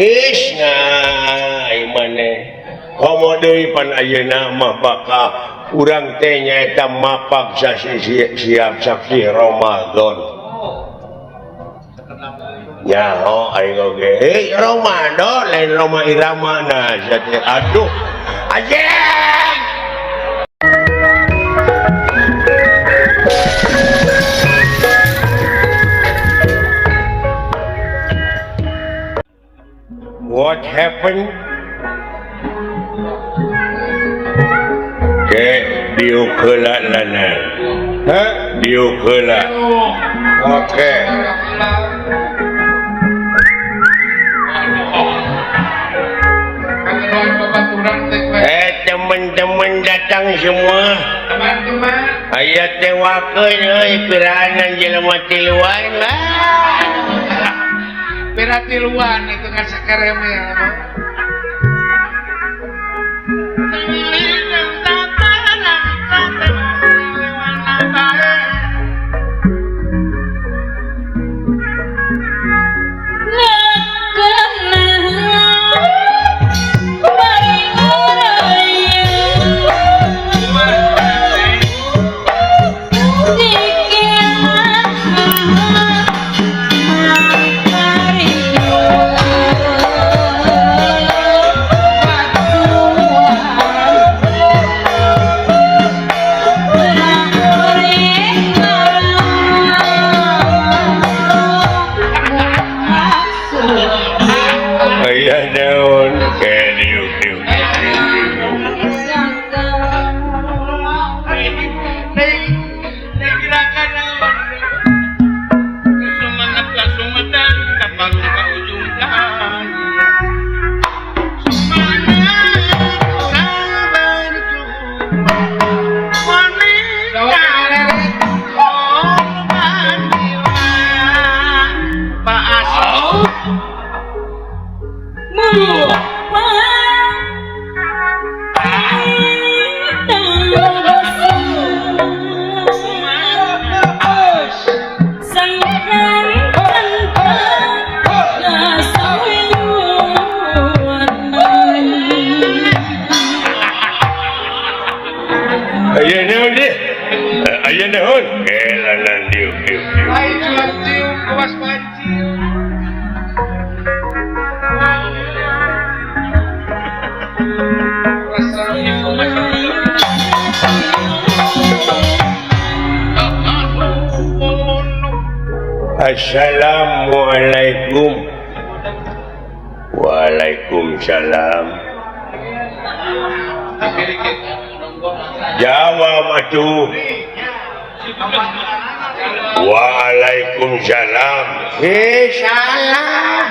isna imane komo deui pan ayeuna mah bakal urang teh nyaeta mapak siap saksi Ramadan nyaho aing oge Ramadan lain Roma Irama nah jadi aduh anjing what happened diuk heula lana diuk heula oke teman-teman datang semua aya teh wakeun euy piranan jelema tiluan pira tiluan itu kan sakareme Assalamualaikum. Waalaikumsalam. Jawab atuh. Waalaikumsalam. Salah.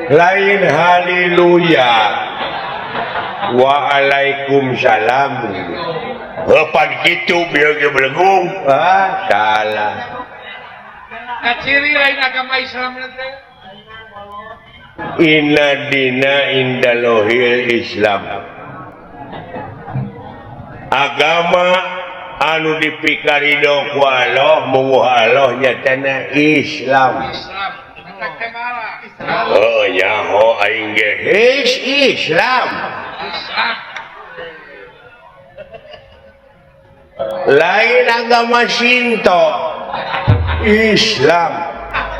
Lain haleluya. Waalaikumsalam. Apa gitu biar dia belegung? Salah. Ciri lain agama Islam nanti. Inna dina indalohil Islam. Agama anu dipikarido ku Allah munguh Allah nyatana Islam. Oh nyaho aing ge Islam. Lain agama Shinto Islam.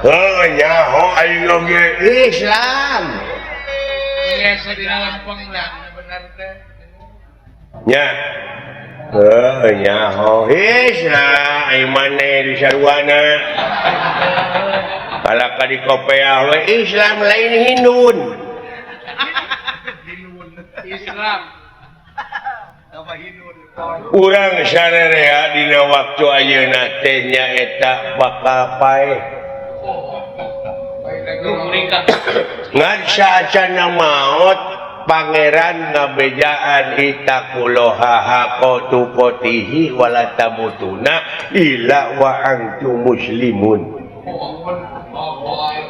Oh nyaho aing oge Islam. Biasa di dalam penglang benar teh. Nya. Oh nyaho Islam aing mane di sarwana. Kalaka di kopeah we Islam lain Hindun. Islam. Urang sarerea dina waktu ayeuna teh nyaeta bakal paeh. Ngan saacana maot pangeran ngabejaan itakuloha hakotu kotihi wala tamutuna illa wa antum muslimun.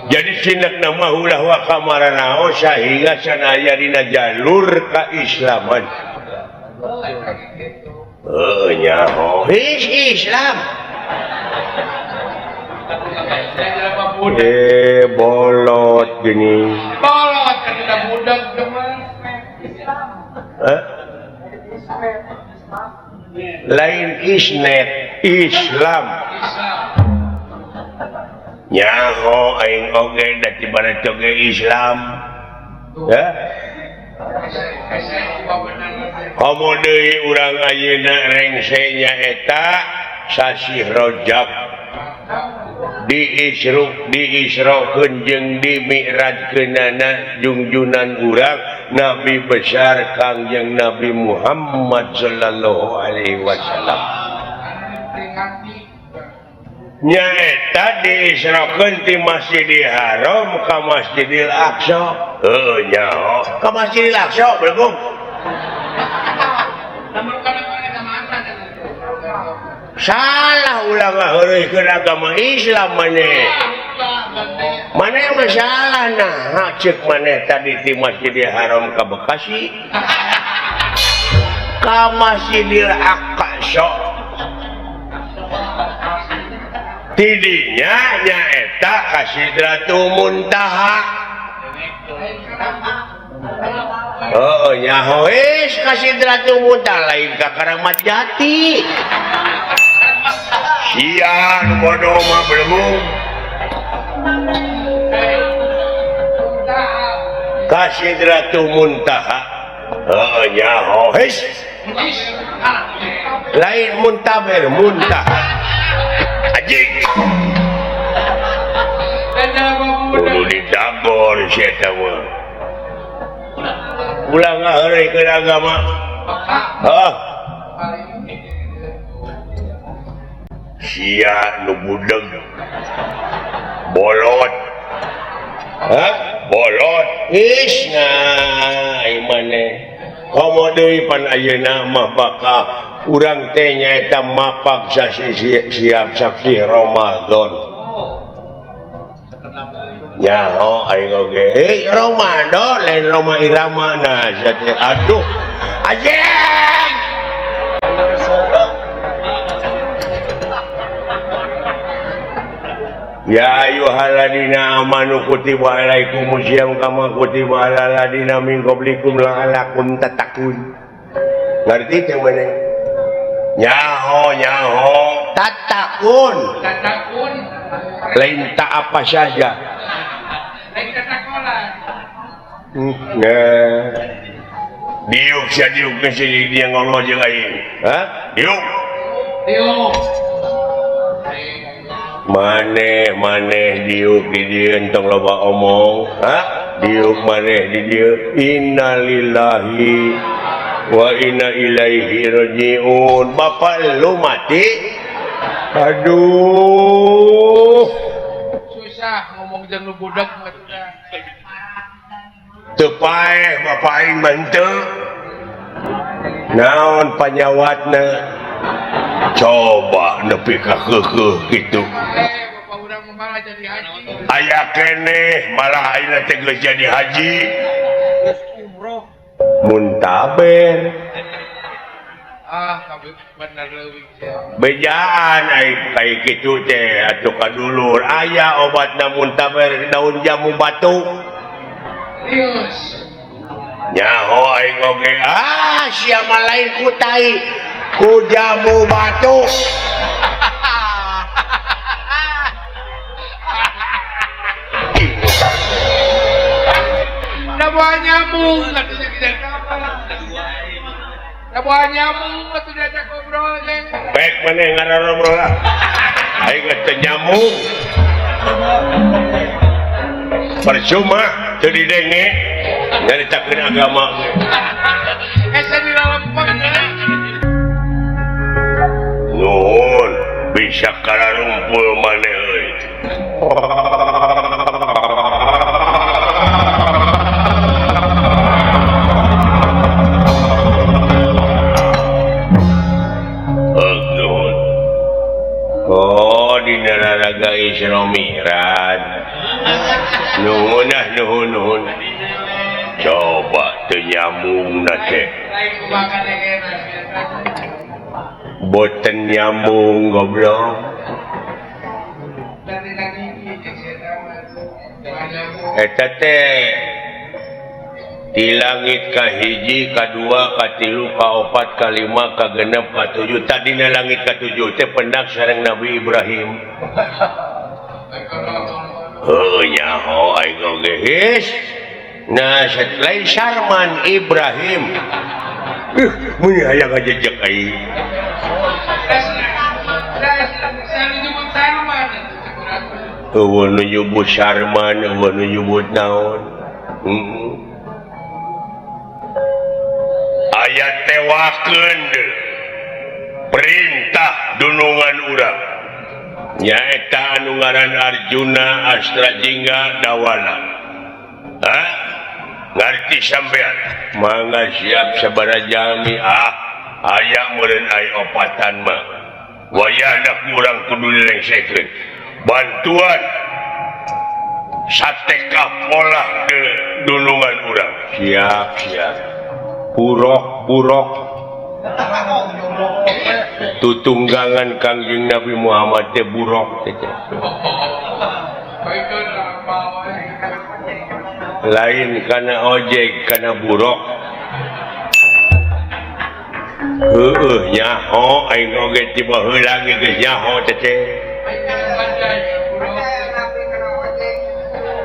Jadi sinak nama ulah wa kamaranao sehingga sanaya dina jalur keislaman. Oh nyaho Islam. Bolot gini. Bolot kan udah budak teman. Hah? Lain isnet Islam. Nyaho aing oge da tibana coge Islam. Ya. Komo deui urang ayeuna rengse nya eta sasi Rajab. Diisrokeun jeung dimi'rajkeunana junjunan urang Nabi besar Kangjeng Nabi Muhammad sallallahu alaihi wasallam. Nyaeta diisrokeun ti Masjidil Haram ka Masjidil Aqsa. Heuh nyaho, ka Masjidil Aqsa belum. Salah ulang ngaheureukeun agama Islam maneh. Maneh masalah nah ceuk maneh tadi di Masjidil Haram ka Bekasi. Ka Masjidil Aqsa. Tidinya nyaeta ka Sidratul Muntaha. Oh nyaho wis ka Sidratul Muntaha lain ka Karamat Jati. Sian bodoh mah belum. Ka Sidratul Muntaha. Oh nyaho wis. Lain muntaber muntaha. Ajik. Kudu didagor sieta mah. Ulang ngaheureukeun agama. Hah? Sia nu budeg. Bolot. Hah? Bolot. Isna imane. Komo deui pan ayeuna mah baka urang teh nyaeta mapak siap saksi Ramadan. Nyaho aing oge. Ramadan lain Roma Irama nah jati aduh. Ajeng. Ya ayyuhalladzina amanu kutiba alaikumusiyam kama kutiba alal ladzina min qablikum la'allakum tattaqun. Ngerti teh maneh? Nyaho tattaqun. Tatakun. Lain tak apa saja. Lain tatakolan. Nah. Diuk sia diuk ke sini dia ngolo jeung aing. Hah? Diuk. Diuk. Maneh diuk di dieu entong loba omong. Hah? Diuk maneh di dieu. Innalillahi wa inna ilaihi rajiun. Bapak lu mati? Aduh. Susah ngomong jeung nu budak mah sudah. Teu paeh bapak aing mah teu. Naon panyawatna? Coba nepi ka keukeuh kitu. Bapak urang malah jadi haji. Aya keneh malah ayeuna teh geus jadi haji. Geus umroh. Muntaber. Kabeh bener leuwih sia. Bejaan aing kayak kitu teh atuh kadulur. Aya obatna muntaber daun jamu batu. Rius. Nyaho aing oge sia mah lain ku tai. Ku jamu batu. Buah nyamuk katanya tidak kapan. Buah nyamuk katanya diajak ngobrol neng. Pek maneh ngarobrol lah. Aing teh nyamuk. Percuma teu didenge nyaritakeun agama. Esa di lalampang kan. Nuhun bisa kararumpul maneh euy. Oh, di Nararaga Isra Mi'raj. Nuhun. Coba teu nyambung teh. Lain kumakan negena. Boten nyambung goblok. Dari nang iki jeung eta teh di langit kahiji, kadua, katilu, kaopat, kalima, kagenep, katujuh. Tadina langit katujuh teh pendak sareng Nabi Ibrahim. Oh nyaho aing oge geus. Nah, lain Sarman Ibrahim. Mun aya ngajejek aing. Eueuh nu nyebut Sarman, eueuh nu nyebut naon. Ayat tewakeun perintah dunungan urang nyaeta anu ngaran Arjuna Astrajingga Dawala. Ngarti sampean mangga siap sabaraha jalmi aya meureun aya opatan mah wayahna urang kudu dilengsekeun bantuan satekah pola ke dunungan urang siap burok tutunggangan Kangjeng Nabi Muhammad teh burok teh lain kana ojek kana burok nyaho aing oge tiba heula geus nyaho teh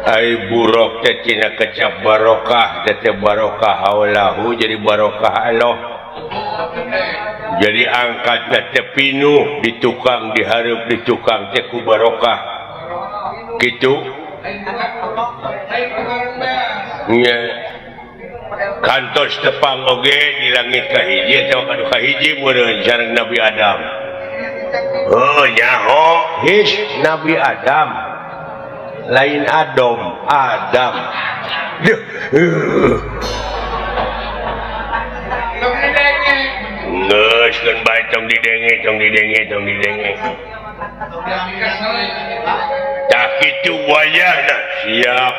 ai burok teh cina kecap barokah teh barokah haulahu jadi barokah Allah jadi angkatna teh pinuh di tukang dihareup di tukang teh ku barokah kitu nya kantos tepang oge di langit kahiji teh kanu kahiji meureun sareng Nabi Adam nyaho his Nabi Adam lain Adam geus keun bae tong didenge tah kitu wayahna siap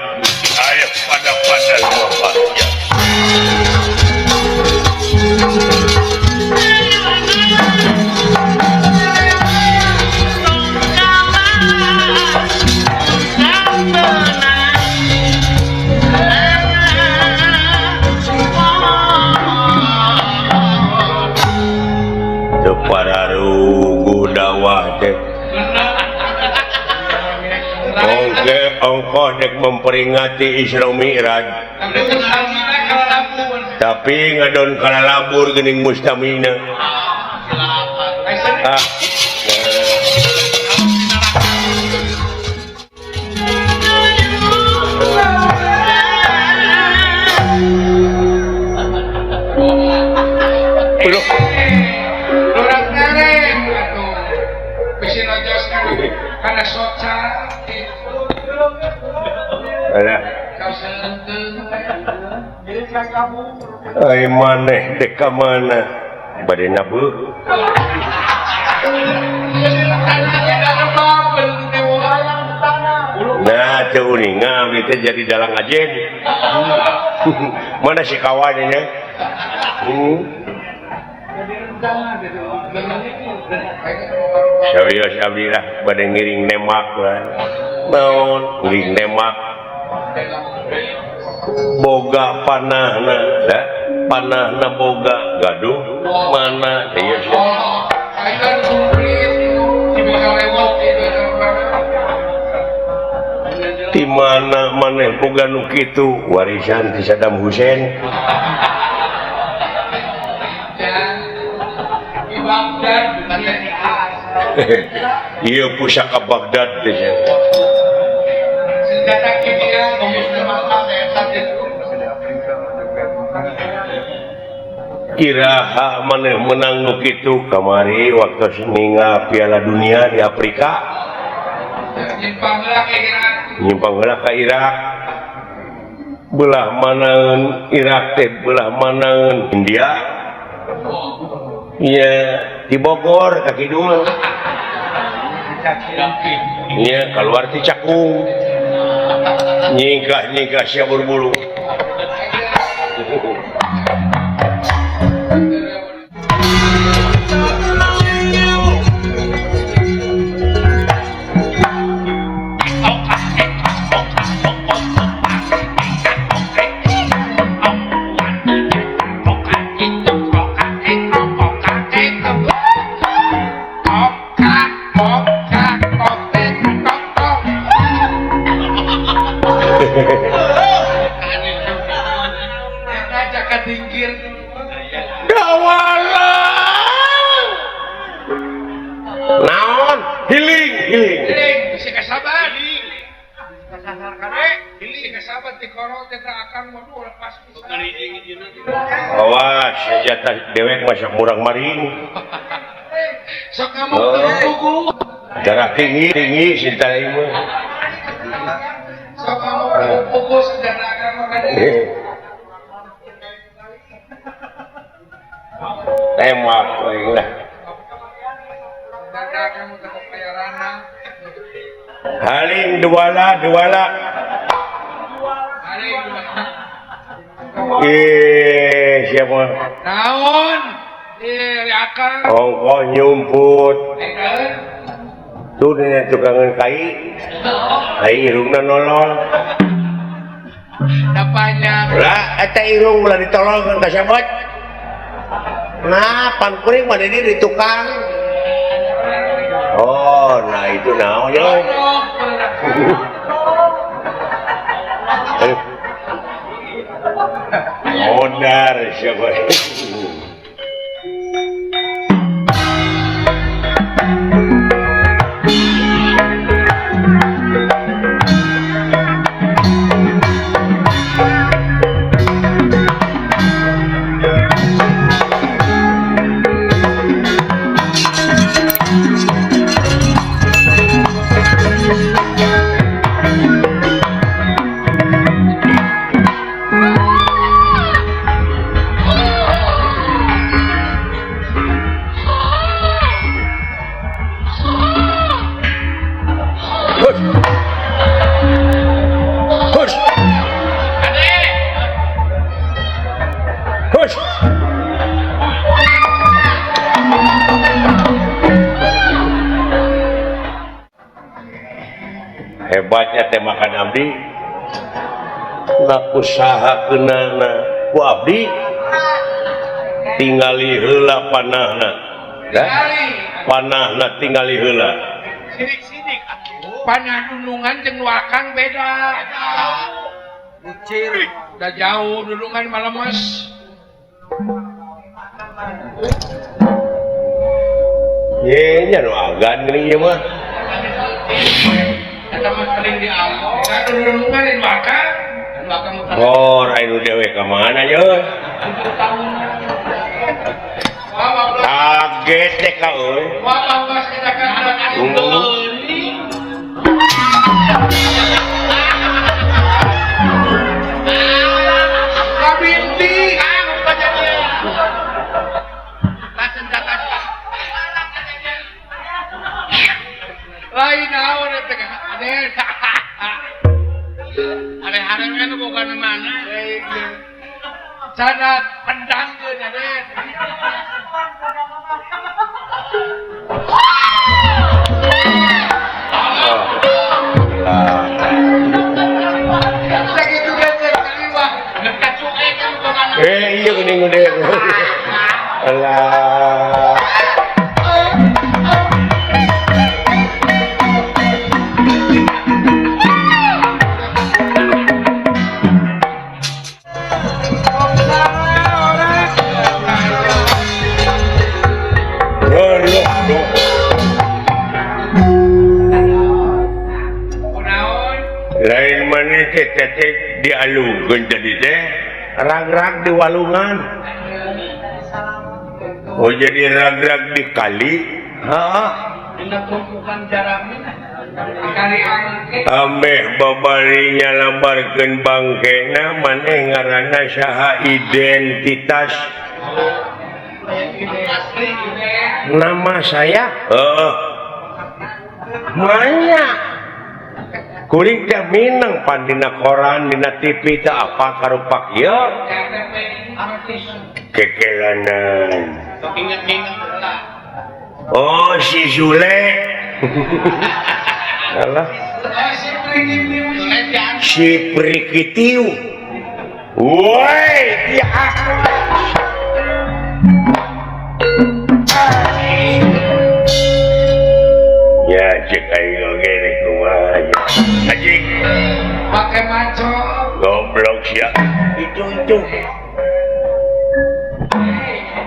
aya pada lupa para rugu dakwah teh ongkoh dek memperingati Isra Mi'raj tapi ngadon kalalabur geuning mustamina karena soca ai maneh dek ka mana bade nabu nah teu uningan itu jadi dalang ajen mana si kawannya serius abdi lah bade ngiring nemak lah naon ngiring nemak boga panahna da panahna boga gaduh mana ieu di mana maneh boga nu kitu warisan ti Saddam Hussein iya pusaka Baghdad teh senjata kimia kiraha maneh menang nu kitu kamari waktu ningal Piala Dunia di Afrika nyimpang heula ka Irak belah manaeun Irak teh belah manaeun India iya di Bogor kaki dua iya keluar ti Cakung nyingkah sia berbulu Yang ngajak ke tingkir. Dawala. Naon? Healing. Hiling, bisa kasabat. Kasasar kade, hiling kasabat di korong teta akan waduh lepas bisa. Awas, senjata dewek masak murang maring. Sok kamu tugu. Darah tinggi sinta ieu mah. Sok kamu pukul senjata akan makanya. Tembak we lah. Senjata kamu tetap payarana. Halim duala. Halim dua. Siapa? Naon? Akan. Ongkoh nyumput. Ekaeun. Tuh nih tukangan kai. Kai irungna nolol. Da panjang. Lah eta irung ulah ditolongkeun ka sabot. Nah, pan kuring mah di tukang. Oh, nah itu naon ya. Modar siapa? Hebatnya teh makan abdi nak usaha kenana ku abdi tinggali heula panahna panahna tinggali heula Sidik panah dulungan jeung wakang beda. Bucir da jauh dulungan malemes. nya nu agan geuning ieu mah Eta mah paling di awal. Ka dulungan di wakang oh rai nu dewe ka mana ye kaget deh ka euy wakang pas kita kan kabinti lain naon eta ade hari-hari kan bukan mana cara pedang ke ade segitu gede kali wah kacuke kan kemana iya geuning gede alah lain mana tetek dialukeun jadi teh rag-rag di walungan oh jadi rag-rag di kali heeh dina tumpukan jaraknya kali ameh babarinya lambarkeun bangkena maneh ngaranna saha identitas nama saya banyak kuring teh minang pan dina koran dina TV teh apa karupak ieu kekelanan oh si Sule alah si Prikitiu woi dia ya cek aing oge rek kumaha anjing pakai maco. Goblok sia. Itu.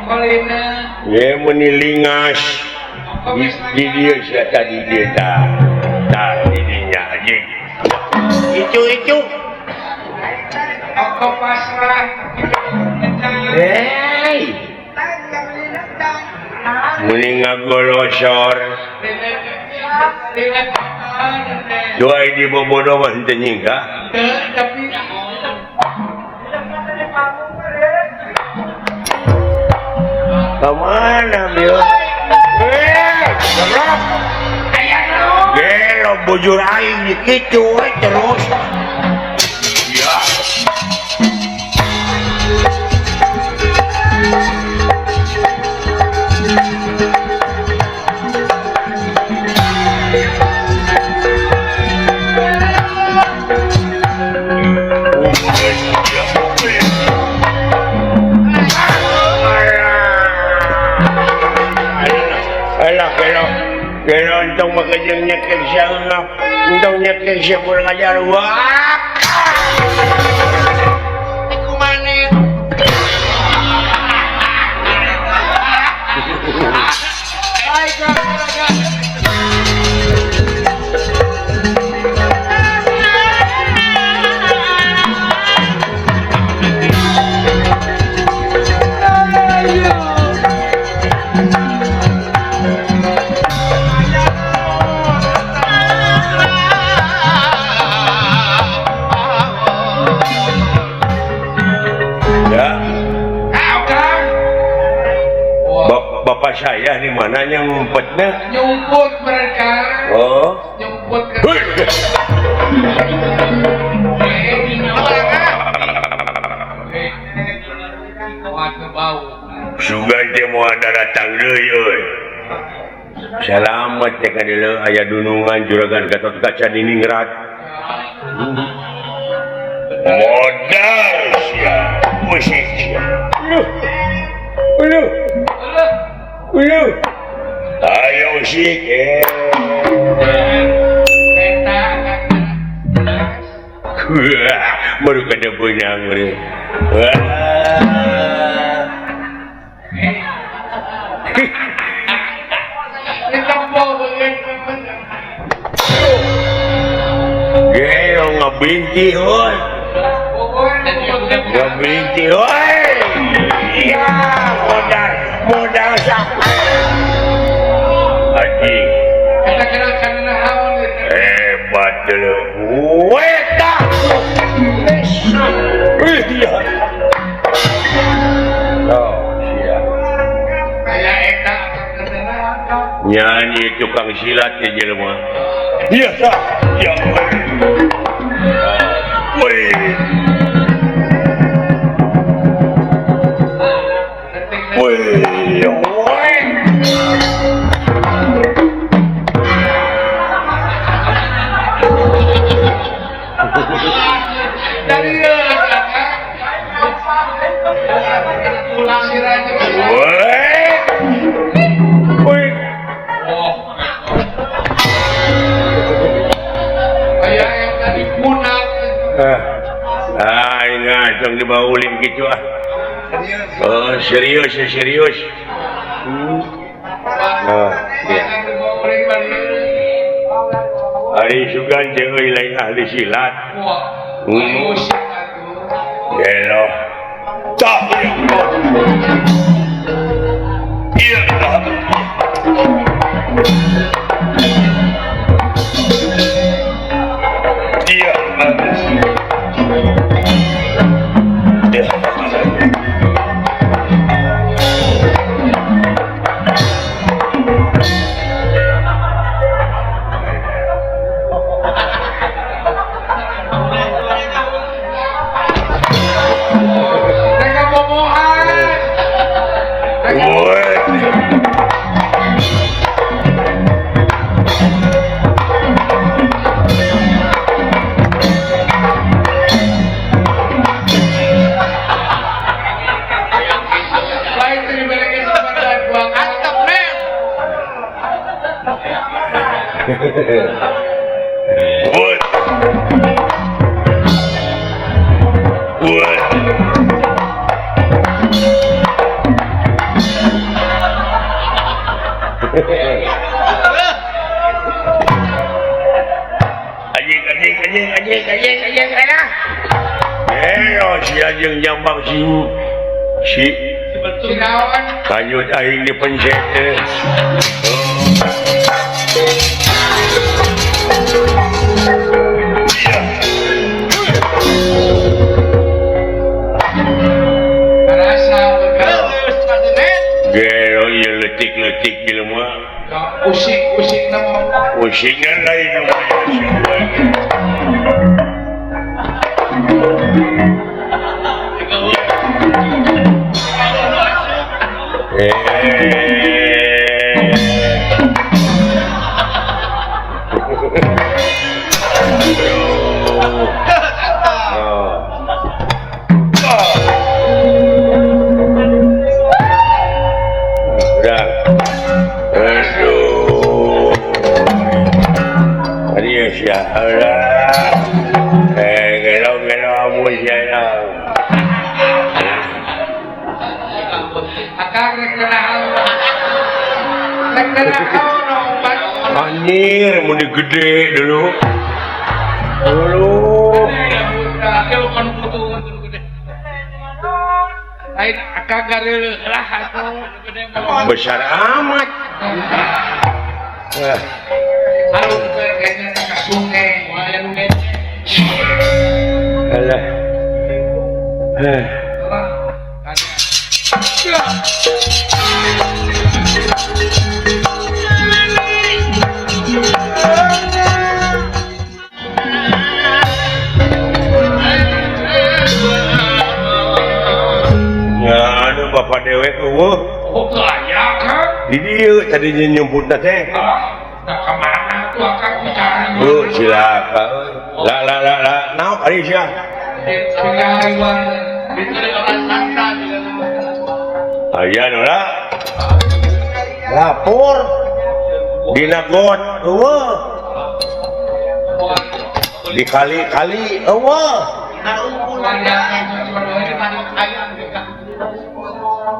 Kolina. Ye menilingas. Di dia sia tadi dia tah didinya anjing. Itu. Oko pasrah. Hei. Mending ngagolosor. Doa di bobodo mah henteu nyingka. Tapi Kemana, Bil? Goblok. aya naon? Gelo bujur aing dikitu we terus. Ya. Kaya entong makajang nyakin siya nga, entong nyakin siya po ngajar, wak! Kumanin. Ay, kagak. Ya, Kang. bapak saya di mana yang ngumpetnya? Nyumput mereka. Oh, Nyumput ke. Hui. Warna bau. Sugan teh mau ada datang deui euy. Selamat teh kadeu aya dunungan juragan Gatot Kaca di Ningrat. Modal sia, musik sia. Ulu. Ayo musik. Eta. Baru kada benang we. Kita bau banget. Gelo ngabinti hoy. Ngabinti hoy. Ya, modal sampai. Anjing. Kita kena karena hawan. Hebat dulu. Weta. Iya. Oh, siap. Kayak eta. Nyanyi tukang silat ya jelema. Iya, sah. Ya. Wih. Wih. Dari pulang siranya. Wih. Oh. Kayak yang tadi punak. Ingat dong dibawa ulin gitu ah. Oh, serius. Iya. Hari sugan jeung euy lain ahli silat. Gelo. Tah. Iya. Iya. Mereka bomohan. Gero si ajeng nyambang si Cinawan. kanyut aing dipencet Rasa begalus kadenet. Gero iya letik-letik gitu mah Usik-usik nama. usingan lain lumayan Akang rek kenal. Rek kenal nomor. anjir mau gede dulu Lain akang garel lah atuh. besar amat Alu kayaknya ke sungai, lumayan alah anu bapak dewek eueuh Oh kaya kan? di dieu tadinya nyumputna teh Nah kemana tuh akang bicara? silaka la naon ari sia Tinggal luar. Itu orang Santa juga. aya nu la lapor dina got eueuh di kali-kali eueuh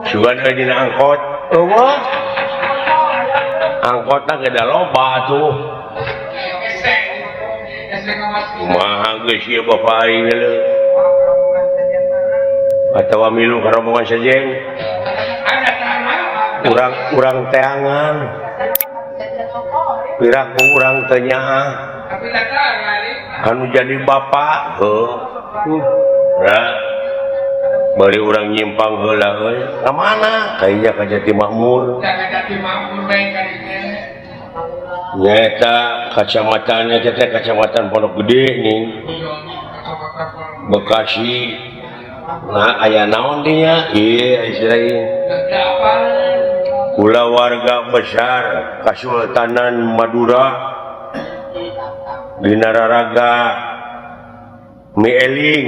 sugan dina angkot eueuh angkotna geda loba tuh kumaha geus ieu bapak aing geuleuh atawa milu ka rombongan sajeng urang teangan piraku urang teu nyaah anu jadi bapak bari urang nyimpang heula euy ka mana kayaknya ka Jatimahmur nyata kacamatannya teh kacamatan Pondok Gede nih Bekasi nah aya naon dia ieu Israel kula warga besar Kasultanan Madura dina raraga Mieling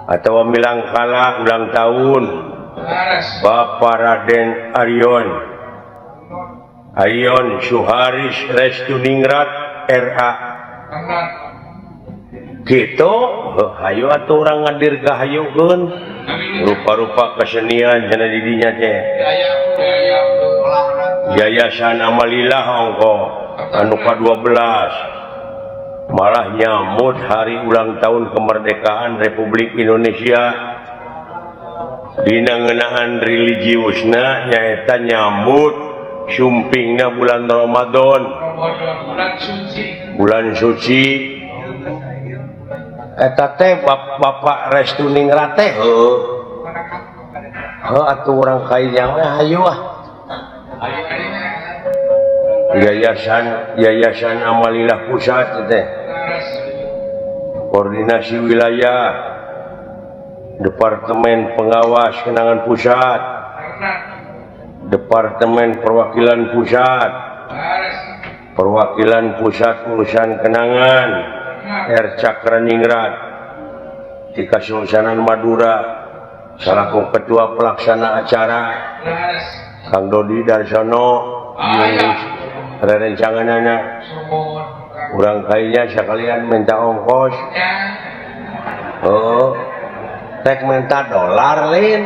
atau Milangkala ulang tahun Bapak Raden Aryon Suharis Restuningrat RA gitu hayu atuh urang ngadirgahayukeun rupa-rupa kesenian cenah di dinya teh Yayasan Amalillah ongko anu ka-12 malah nyambut hari ulang tahun kemerdekaan Republik Indonesia dina ngeunaan religiusna nyaeta nyambut sumpingna bulan Ramadan bulan suci eta teh Bapak Restuningrat teh heuh atuh urang kainya we hayu ah Yayasan Amalillah Pusat teh koordinasi wilayah Departemen Pengawas Kenangan Pusat Departemen Perwakilan Pusat Perwakilan Pusat Urusan Kenangan Cakraningrat di Kasultanan Madura selaku Ketua Pelaksana Acara Kang Dodi Darsono rencanganana urang kainya sekalian minta ongkos tek minta dolar lain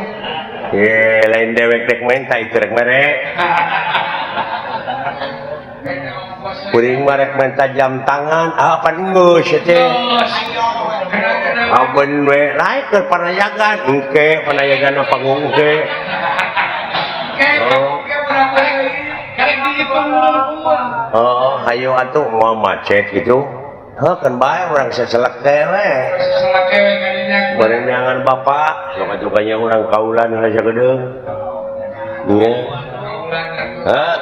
lain dewek tek minta itu rek mere kuring marek minta jam tangan apa geus teh aben we lain ke panayagan engke panayagan panggung engke oh hayo atuh mau macet gitu kan bae orang seselak kewe berenangan bapak suka-sukanya orang kaulan raja gedeng iya hah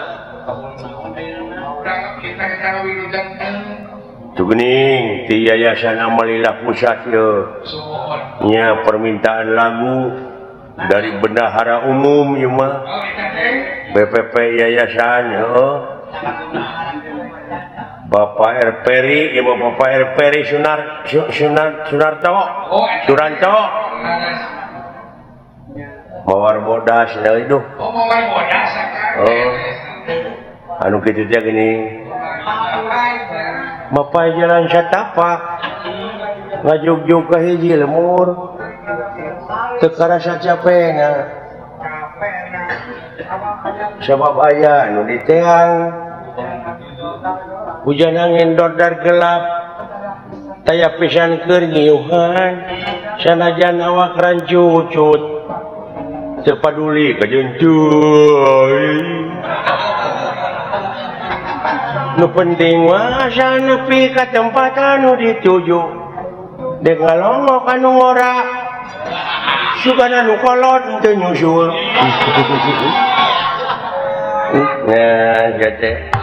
Tugening ti Yayasan Amalillah Pusat nya permintaan lagu dari bendahara umum ieu mah BPP Yayasan Bapak RPRI ieu mah Bapak RPRI Sunarto Suranto mawar bodas da itu mawar bodas anu kitu teh gini Bapak jalan satapak ngajug-jug ke hiji lemur teu karasa capena sabab aya anu di teang hujan angin dordar gelap taya pisan keur ngiuhan sanajan awak rancucut teu paduli ka juncuy nu penting mah asa nepi ka tempat anu dituju dek ngalongok anu ngora sugan anu kolot teu nyusul nah jate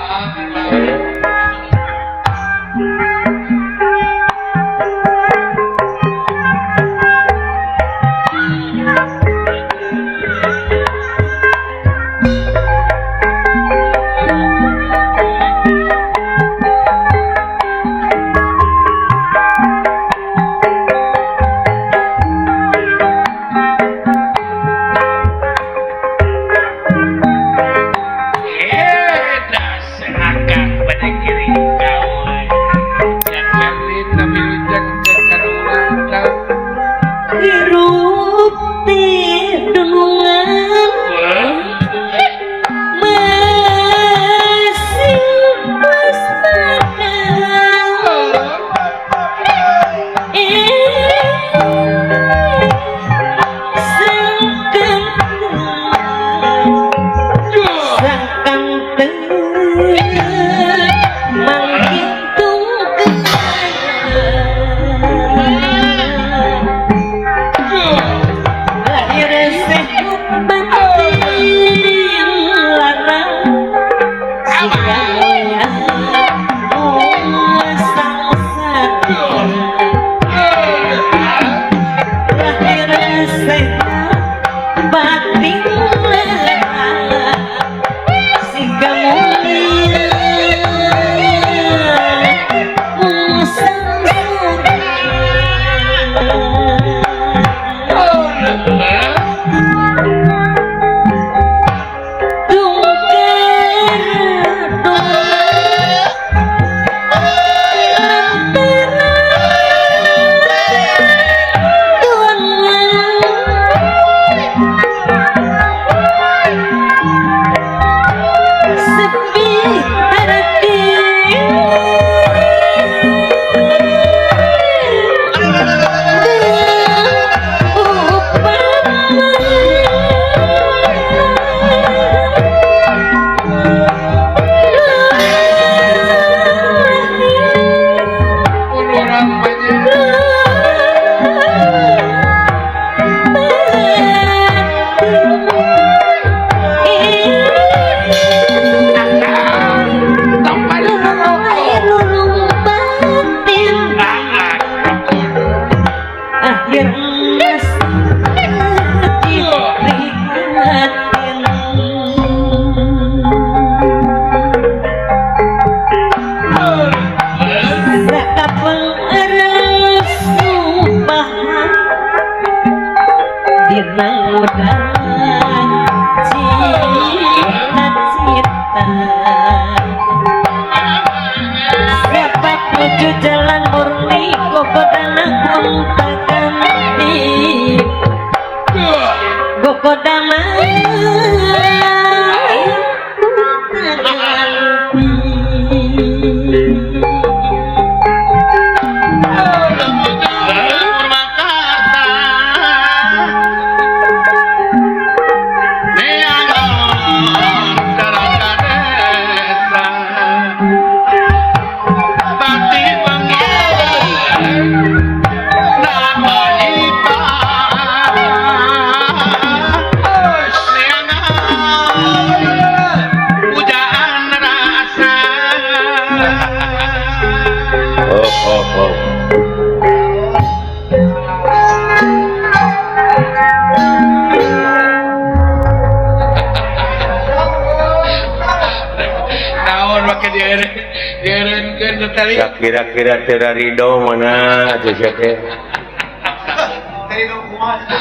tadi. kira-kira terido mana tuh sia teh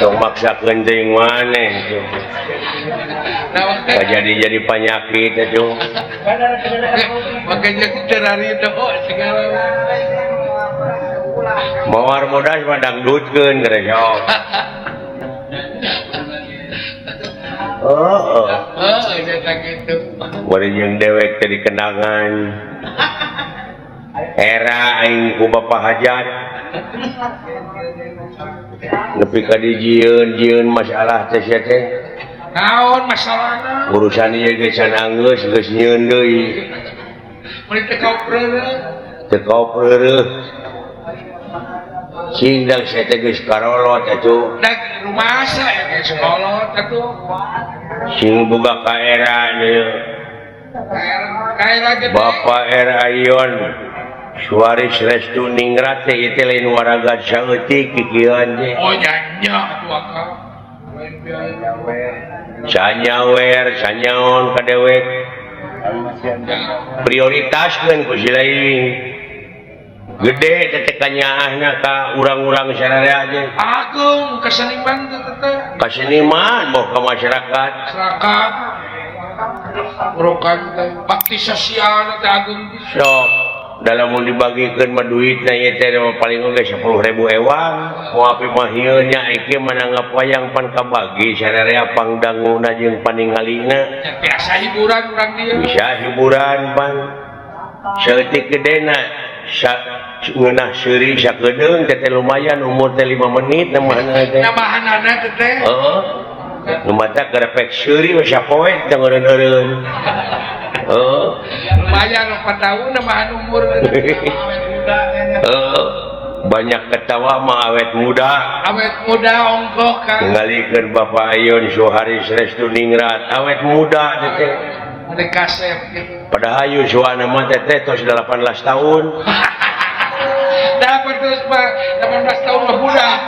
tong maksakeun teuing maneh tuh jadi penyakit itu Makanya kita ridho segala. mawar modas mah dangdutkeun gereja Jadi gitu. bari jeung dewek teh dikenangan era aing ku bapa hajat nepi ka dijieun masalah teh sia teh Naon masalahna? urusan ieu geus anggeus geus nyieun deui Mun teu kaupreureuh. teu kaupreureuh singdang sia teh geus karolot atuh Da rumah asa ya ke sekolah atuh. sing boga ka era ieu Kayak lagi Bapak Ayon Suaris Restu Ningrat teh ieu teh lain waraga saeutik kikieuan teh oh nyanya atuh akal. sanyaon ka dewek prioritaskeun ku si lain gede teh kanyaahna ka urang-urang sararea aja Agung keseniman teh. ka seniman boh ka masyarakat Masyarakat. Urukan teh bakti sosial teh agung. sok dalam mau dibagikeun mah duitna ieu teh paling oge 10.000 ewang moal api mah ieu nya iki mananggap wayang pan kabagi sararea pangdanguna jeung paningalina Biasa hiburan urang dia. bisa hiburan pan seeutik gedena ngeunah seuri sakedeung teh lumayan umur teh 5 menit namahna teh Namahanana teh. heeh nu mata kerepek seuri we sapoe teh ngeureun-eureun heeh Lumayan 4 tahun namahan umur. banyak ketawa mah awet muda Awet muda ongkoh kan. ngalikeun Bapak Ayon Suharis Restu Ningrat awet muda teh Ada kasep gitu. padahal yuswana mah teh tos 18 tahun Dapat terus Pak 18 tahun mah budak.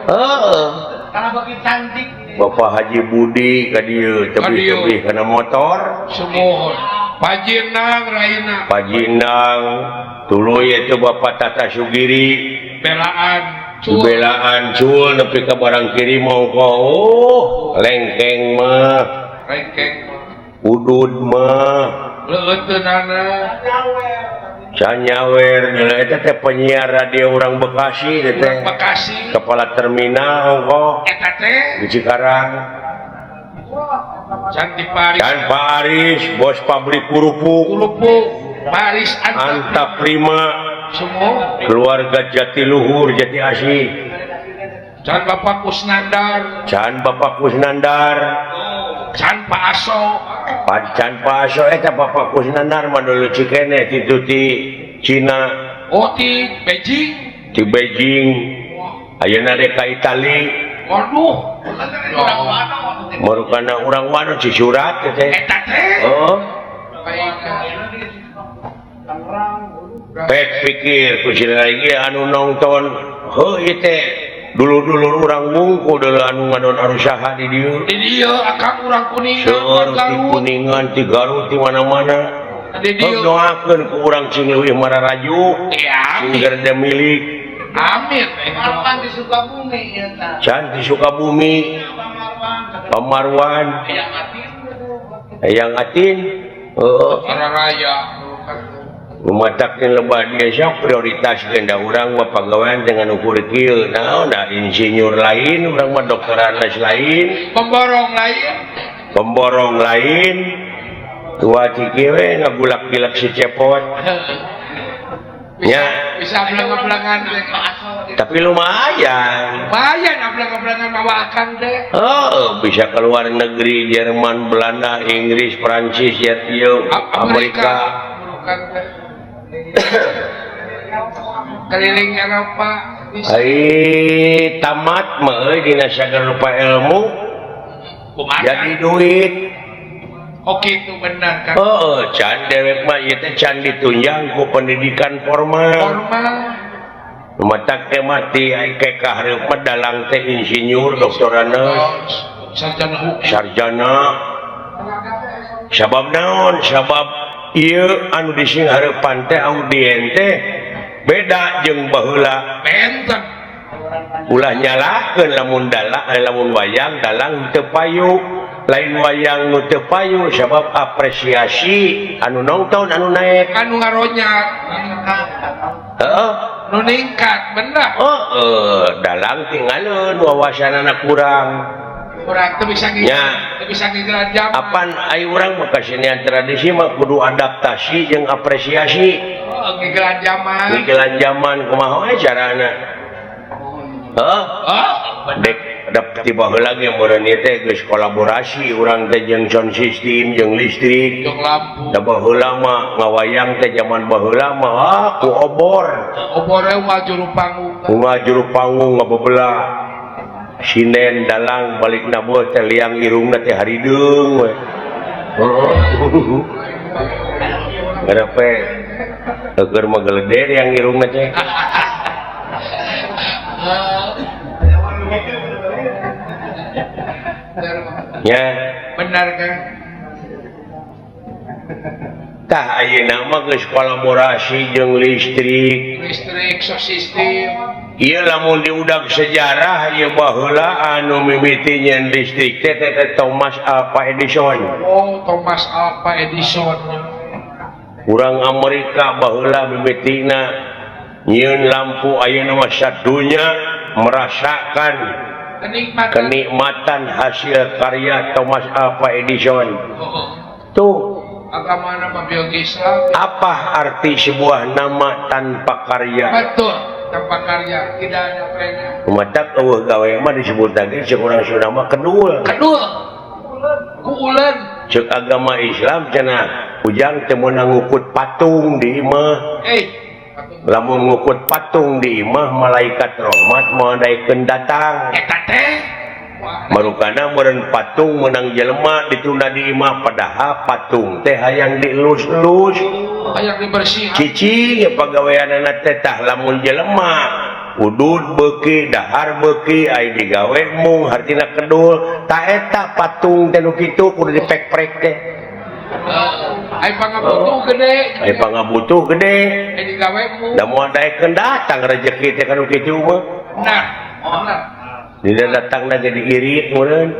heeh Karena bagi cantik. Bapak Haji Budi ka dieu tebih-tebih kana motor Semohon. Pajinang Raina. Pajinang tuluy itu Bapak Tata Sugiri Belaan. belaan cul nepi ka barang kiri mongko lengkeng mah Rengkeng. udud mah Leuteunana. sanyawer eta teh penyiar radio urang Bekasi teh Bekasi. kepala terminal ongko Eta teh. di Cikarang Cantik Paris. dan Pak Aris bos pabrik kerupuk Kulupu. Paris Anta Prima Semua. keluarga Jatiluhur Jati Asih Can Bapak Kusnandar. can Bapak Kusnandar Can Pak Aso. can Pak Aso eta Bapak Kusnandar mah dulu cikene ti Cina Oh di Beijing. di Beijing ayeuna dek ka Itali Waduh. marukana urang wano ci surat teh Eta teh. oh Baik. pek pikir ku lagi anu nonton heuh ieu teh dulu-dulu urang mungku dulu anu ngadon arusaha di dieu Di dia akang urang kuningan. seueur ti Garut. Kuningan ti Garut ti mana-mana Di dia. doakeun ku urang cing leuwih mararaju Ya, cing gerde milik amin. Marwan di Sukabumi ya ta. can di Sukabumi Pamarwan Hayang Atin Para raya. mematakeun lebah dia sia prioritas genda urang mah pagawean dengan ukur kieu naon da insinyur lain urang mah dokteran lain Pemborong lain. pemborong lain tua cikiwe ngagulak-gilak si cepot nya Bisa belang-belangan. tapi lumayan Lumayan belang-belangan mawa akang teh. oh bisa keluar negeri Jerman Belanda Inggris Prancis ya ieu Amerika Bukan teh. Keliling Eropa. ai tamat mah euy dina sagala rupa ilmu Kumaha? jadi duit Oke itu benar kan. oh can dewek mah ieu teh can ditunjang ku pendidikan formal Formal. matak teh mati ai ke kahareup mah dalang teh insinyur doktoraneus Sarjana hukum. sarjana sabab naon sabab ieu anu disingharepan teh audien teh beda jeung baheula benten ulah nyalakeun lamun wayang dalang teu payu lain wayang nu teu payu sabab apresiasi anu nonton anu naek anu ngaronyat heeh nu ningkat bener dalang tinggalin wawasanana kurang kurang teu bisa ngigelan jam apan ai urang mah kasenian tradisi mah kudu adaptasi jeung apresiasi ngigelan zaman kumaha we carana dek dap tiba heula ge meureun ieu teh geus kolaborasi urang teh jeung sound system jeung listrik jeung lampu da baheula mah ngawayang teh zaman baheula mah ku obor mah juru panggung juru panggung ngabebelah sinen dalang balik nabeuh teh liang irungna teh harideung we ngarepe keur mah geleder yang irungna teh ya benar kan tah ayeuna mah geus kolaborasi jeung listrik sound system ieu lamun diudag sejarah ieu baheula anu mimiti nyen listrik teh Thomas Alva Edison Thomas Alva Edison urang Amerika baheula mimitina nyieun lampu ayeuna mah sadunya merasakan kenikmatan hasil karya Thomas Alva Edison tuh agama nama biologis Islam apa arti sebuah nama tanpa karya betul tanpa karya tidak ada prenya matak eueuh gawe mah disebut lagi cek urang Sunda mah kedul kuuleun cek agama Islam cenah ujang teu meunang ngukut patung di imah lamun ngukut patung di imah malaikat rahmat madaikeun datang eta teh marukana meureun patung meunang jelema ditunda di imah padahal patung teh hayang dielus-elus hayang dibersihkan cicing ya pagaweanana teh tah lamun jelema udud beuki dahar beuki ai digawe mung hartina kedul ta eta patung teh nu kitu kudu dipek-prek teh ai pangabutuh gede ai digawe mung da moal daekeun datang rezeki teh kanu kitu mah benar dina datangna jadi irit meureun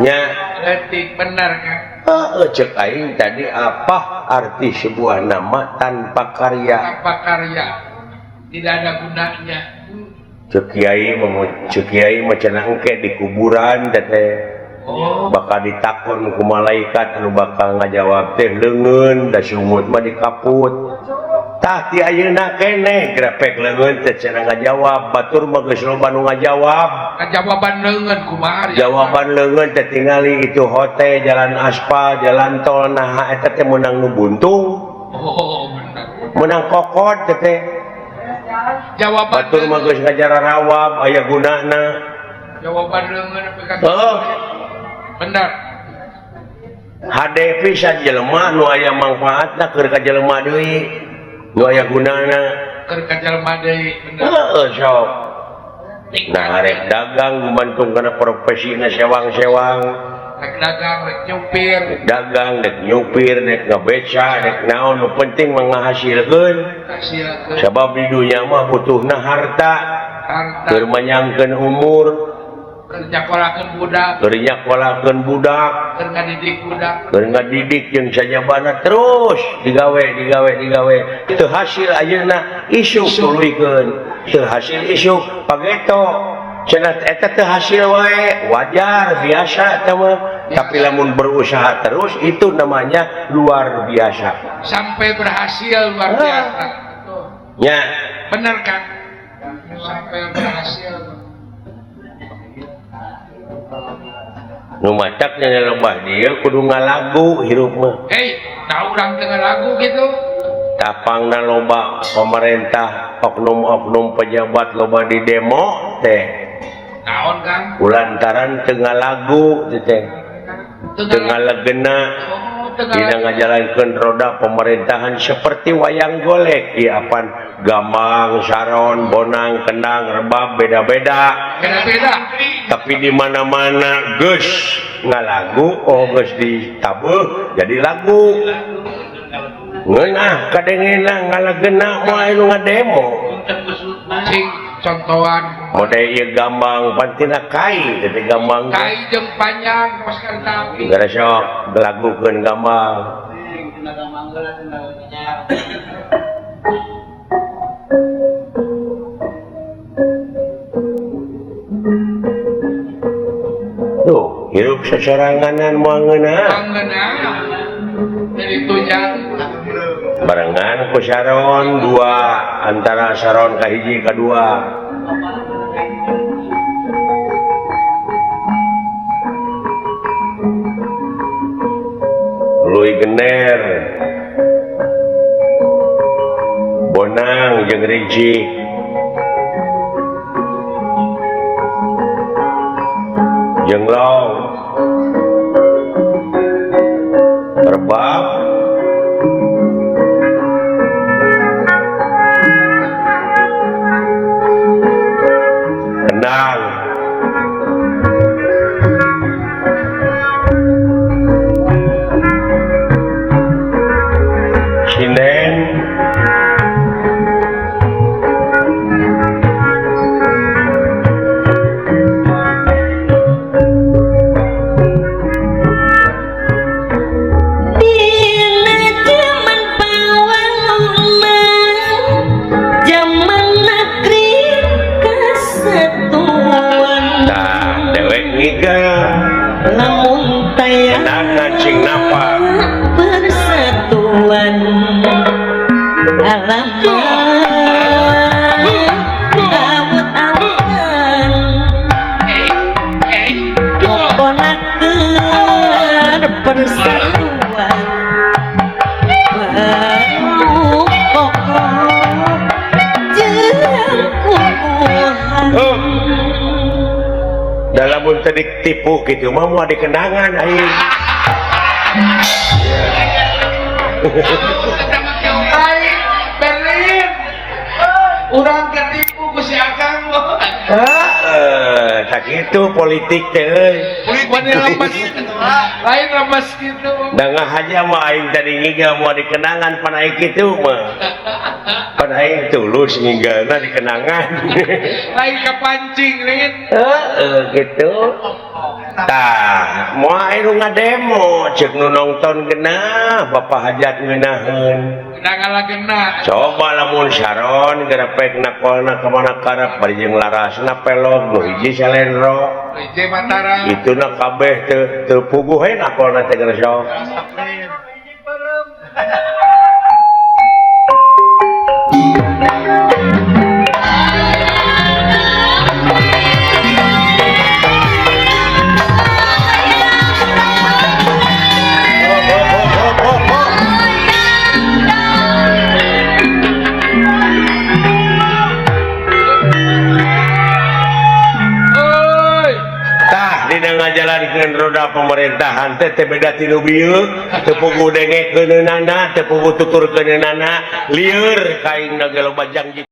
nya detik benar kan cek aing tadi apa arti sebuah nama tanpa karya tidak ada gunanya cek kiai mah cenah engke di kuburan teh bakal ditakon ku malaikat anu bakal ngajawab teh leungeun da sumut mah dikaput tah ti ayeuna keneh grepek leungeun teh cenah ngajawab batur mah geus loba nu ngajawab jawaban leungeun kumaha jawaban leungeun teh tingali itu hotel jalan aspal jalan tol nah eta teh meunang nu buntung benar meunang kokot teh jawaban batur mah geus ngajararawab aya gunana jawaban leungeun benar hade pisan jelema nu aya manfaatna keur ka jelema deui nu aya gunana keur ka jelema deui bener sok nah rek dagang gumantung kana profesina sewang-sewang rek dagang rek nyupir dagang rek nyupir rek ngabeca rek naon nu penting mah ngahasilkeun sabab di dunya mah butuhna harta keur manyangkeun umur keur nyakolakeun budak keur ngadidik jeung sajabana terus digawe teu hasil ayeuna isuk tuluykeun teu hasil isuk pageto cenah eta teu hasil wae wajar biasa teh mah tapi lamun berusaha terus itu namanya luar biasa sampai berhasil luar biasa nya bener kan sampai berhasil nu macaknya lebah dia kudu ngalagu hirup mah tahu urang dengan lagu gitu tapangna loba pemerintah oknum-oknum pejabat loba di demo teh naon kan kulantaran teu ngalagu teh teu ngalegena dina ngajalankeun roda pemerintahan seperti wayang golek ieu apan gambang saron bonang kendang rebab beda-beda tapi di mana-mana geus ngalagu geus ditabeuh jadi lagu ngeunah kadengeuna ngalageuna moal anu ngademo cing contohan mode ieu gambang pantina kai teh gambang kai jeung panjang pas kali gara sok lagukeun gambang tuh hirup sasoranganan moal ngeunah pangeunah jadi tujang barengan ku Saron dua antara Saron kahiji kadua Luy Gener Bonang jeung Rijik jeung Long Rebab Kendang Sinden namun tayang ngacing napa persatuan alamat awut-awutan pokonakeun persatuan baru pokok jeung kukuhan dalam tedik tipu gitu mah mau dikenangan aing Berlin urang ketipu ku si Akang tak gitu politik teh euy kulit wanita lemes lain lemes gitu da ngahaja mah aing tadi ngiga mau dikenangan pan aing kitu mah pan aing tulus ngigana dikenangan lain kepancing Lin gitu tah moal anu ngademo ceuk nu nongton geunah bapak hajat ngeunaheun udah ngalagena coba lamun Saron gerepek nakolna kemana karep bari jeung larasna pelog nu hiji Selendro Ije Mataram itu na kabeh teu puguh he nakolna teh geus sok ngajalankeun roda pemerintahan teh beda ti nu bieu teu puguh dengekeunana teu puguh tuturkeunana lieur kaingna ge loba janji